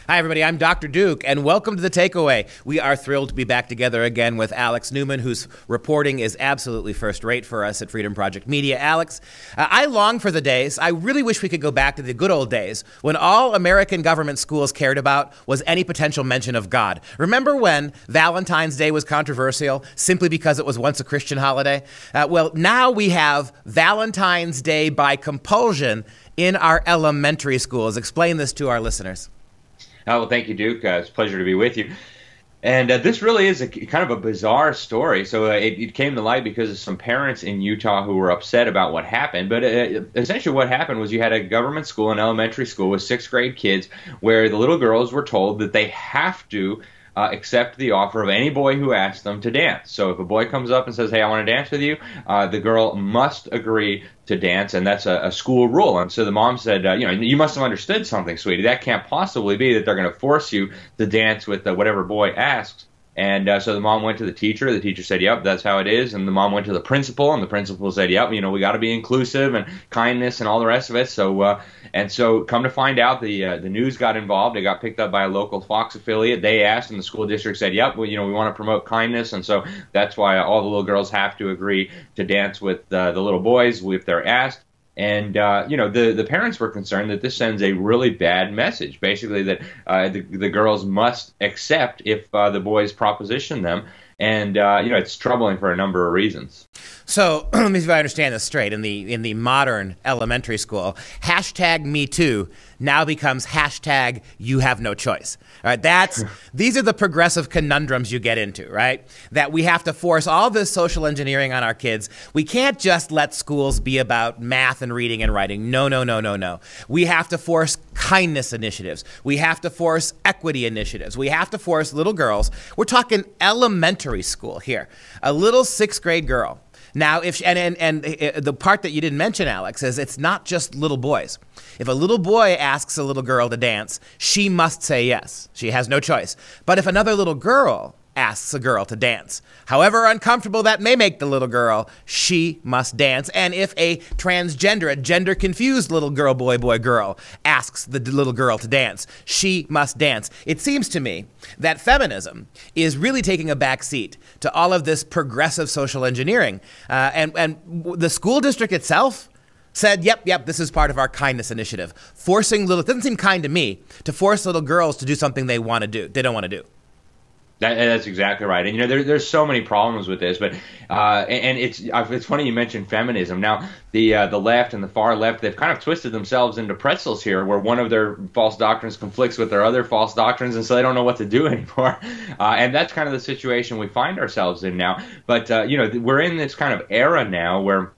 Hi, everybody. I'm Dr. Duke, and welcome to The Takeaway. We are thrilled to be back together again with Alex Newman, whose reporting is absolutely first rate for us at Freedom Project Media. Alex, I long for the days, I really wish we could go back to the good old days, when all American government schools cared about was any potential mention of God. Remember when Valentine's Day was controversial simply because it was once a Christian holiday? Well, now we have Valentine's Day by compulsion in our elementary schools. Explain this to our listeners. Well, thank you, Duke. It's a pleasure to be with you. And this really is kind of a bizarre story. So it came to light because of some parents in Utah who were upset about what happened. But essentially what happened was you had a government school, an elementary school with sixth grade kids, where the little girls were told that they have to accept the offer of any boy who asks them to dance. So if a boy comes up and says, hey, I want to dance with you, the girl must agree to dance, and that's a school rule. And so the mom said, you must have understood something, sweetie. That can't possibly be that they're going to force you to dance with whatever boy asks. And so the mom went to the teacher. The teacher said, yep, that's how it is. And the mom went to the principal, and the principal said, yep, we got to be inclusive and kindness and all the rest of it. So come to find out, the news got involved. It got picked up by a local Fox affiliate. They asked, and the school district said, yep, we want to promote kindness. And so that's why all the little girls have to agree to dance with the little boys if they're asked. And, the parents were concerned that this sends a really bad message, basically that the girls must accept if the boys proposition them. And, it's troubling for a number of reasons. So let me see if I understand this straight. In the modern elementary school, hashtag Me Too now becomes hashtag You Have No Choice. All right, these are the progressive conundrums you get into, right? That we have to force all this social engineering on our kids. We can't just let schools be about math and reading and writing. No, no, no, no, no. We have to force kindness initiatives. We have to force equity initiatives. We have to force little girls. We're talking elementary school here. A little sixth grade girl. Now, the part that you didn't mention, Alex, is it's not just little boys. If a little boy asks a little girl to dance, she must say yes. She has no choice. But if another little girl asks a girl to dance, however uncomfortable that may make the little girl, she must dance. And if a transgender, a gender-confused little girl, boy, girl, asks the little girl to dance, she must dance. It seems to me that feminism is really taking a back seat to all of this progressive social engineering. And the school district itself said, yep, this is part of our kindness initiative. It doesn't seem kind to me to force little girls to do something they don't want to do. That's exactly right. And there's so many problems with this, but it's funny you mentioned feminism. Now the left and the far left, they've kind of twisted themselves into pretzels here, where one of their false doctrines conflicts with their other false doctrines, and so they don't know what to do anymore. And that's kind of the situation we find ourselves in now. But we're in this kind of era now where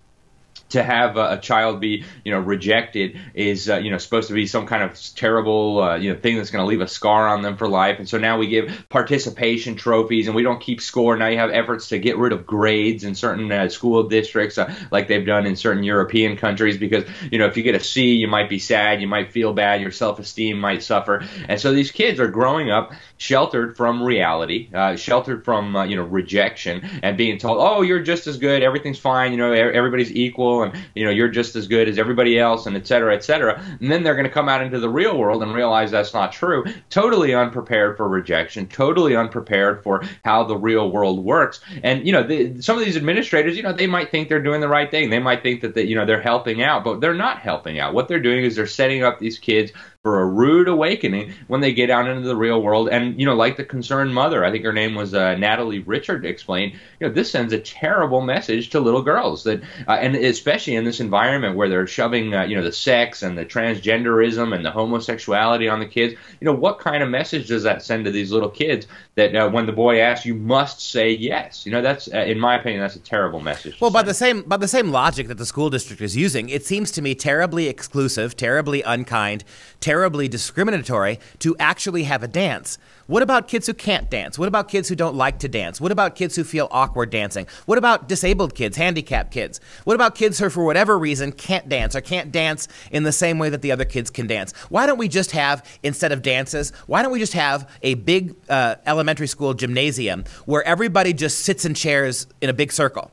to have a child be, rejected is, supposed to be some kind of terrible, thing that's going to leave a scar on them for life. And so now we give participation trophies, and we don't keep score. Now you have efforts to get rid of grades in certain school districts, like they've done in certain European countries, because, if you get a C, you might be sad, you might feel bad, your self-esteem might suffer. And so these kids are growing up sheltered from reality, sheltered from, rejection, and being told, oh, you're just as good, everything's fine, everybody's equal, and you're just as good as everybody else, and et cetera, et cetera. And then they're going to come out into the real world and realize that's not true. Totally unprepared for rejection, totally unprepared for how the real world works. And some of these administrators, they might think they're doing the right thing. They might think that they're helping out, but they're not helping out. What they're doing is they're setting up these kids for a rude awakening when they get out into the real world. And, like the concerned mother, I think her name was Natalie Richard, explained, this sends a terrible message to little girls, that, and especially in this environment where they're shoving, the sex and the transgenderism and the homosexuality on the kids. What kind of message does that send to these little kids that when the boy asks, you must say yes? That's, in my opinion, that's a terrible message. Well, by the same logic that the school district is using, it seems to me terribly exclusive, terribly unkind, terribly discriminatory to actually have a dance. What about kids who can't dance? What about kids who don't like to dance? What about kids who feel awkward dancing? What about disabled kids, handicapped kids? What about kids who, for whatever reason, can't dance or can't dance in the same way that the other kids can dance? Why don't we just have, instead of dances, why don't we just have a big elementary school gymnasium where everybody just sits in chairs in a big circle?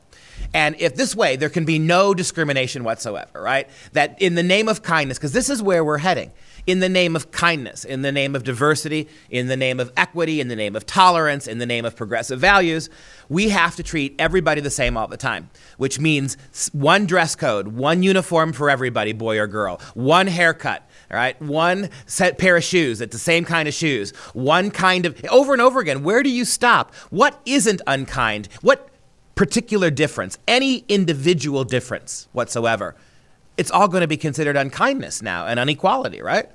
And if this way, there can be no discrimination whatsoever, right? That in the name of kindness, because this is where we're heading. in the name of kindness, in the name of diversity, in the name of equity, in the name of tolerance, in the name of progressive values, we have to treat everybody the same all the time, which means one dress code, one uniform for everybody, boy or girl, one haircut, all right, one set pair of shoes, it's the same kind of shoes, one kind of, over and over again. Where do you stop? What isn't unkind? What particular difference, any individual difference whatsoever, it's all going to be considered unkindness now and inequality, right?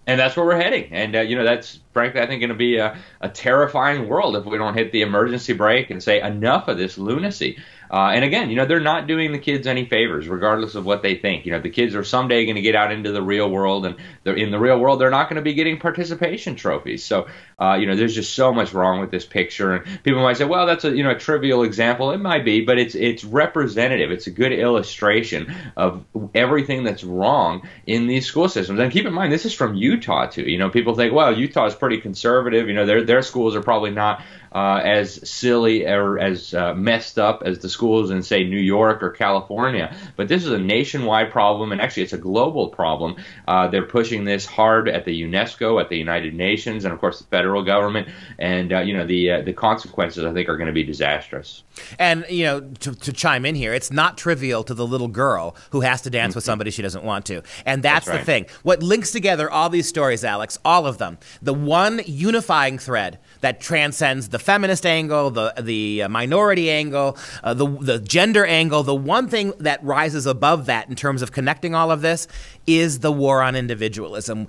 And that's where we're heading. And, that's frankly, I think, going to be a terrifying world if we don't hit the emergency brake and say enough of this lunacy. And again, they're not doing the kids any favors, regardless of what they think. The kids are someday going to get out into the real world, and in the real world, they're not going to be getting participation trophies. So, there's just so much wrong with this picture. And people might say, well, that's a trivial example. It might be, but it's representative. It's a good illustration of everything that's wrong in these school systems. And keep in mind, this is from Utah too. People think, well, Utah is pretty conservative. Their schools are probably not as silly or as messed up as the schools in, say, New York or California. But this is a nationwide problem, and actually it's a global problem. They're pushing this hard at the UNESCO, at the United Nations, and of course the federal government. And the consequences, I think, are going to be disastrous. And to chime in here, it's not trivial to the little girl who has to dance with somebody she doesn't want to. And that's right. The thing. What links together all these stories, Alex, all of them, the one unifying thread that transcends the feminist angle, the minority angle, the gender angle, the one thing that rises above that in terms of connecting all of this is the war on individualism.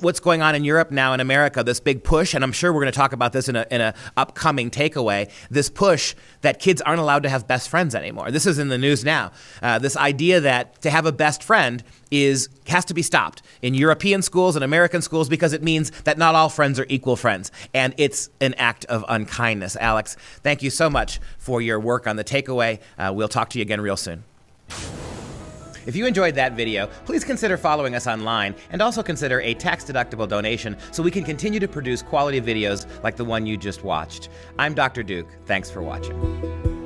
What's going on in Europe now, in America, this big push, and I'm sure we're going to talk about this in a upcoming takeaway, this push that kids aren't allowed to have best friends anymore. This is in the news now. This idea that to have a best friend has to be stopped in European schools and American schools because it means that not all friends are equal friends. And it's an act of unkindness. Alex, thank you so much for your work on the takeaway. We'll talk to you again real soon. If you enjoyed that video, please consider following us online and also consider a tax-deductible donation so we can continue to produce quality videos like the one you just watched. I'm Dr. Duke. Thanks for watching.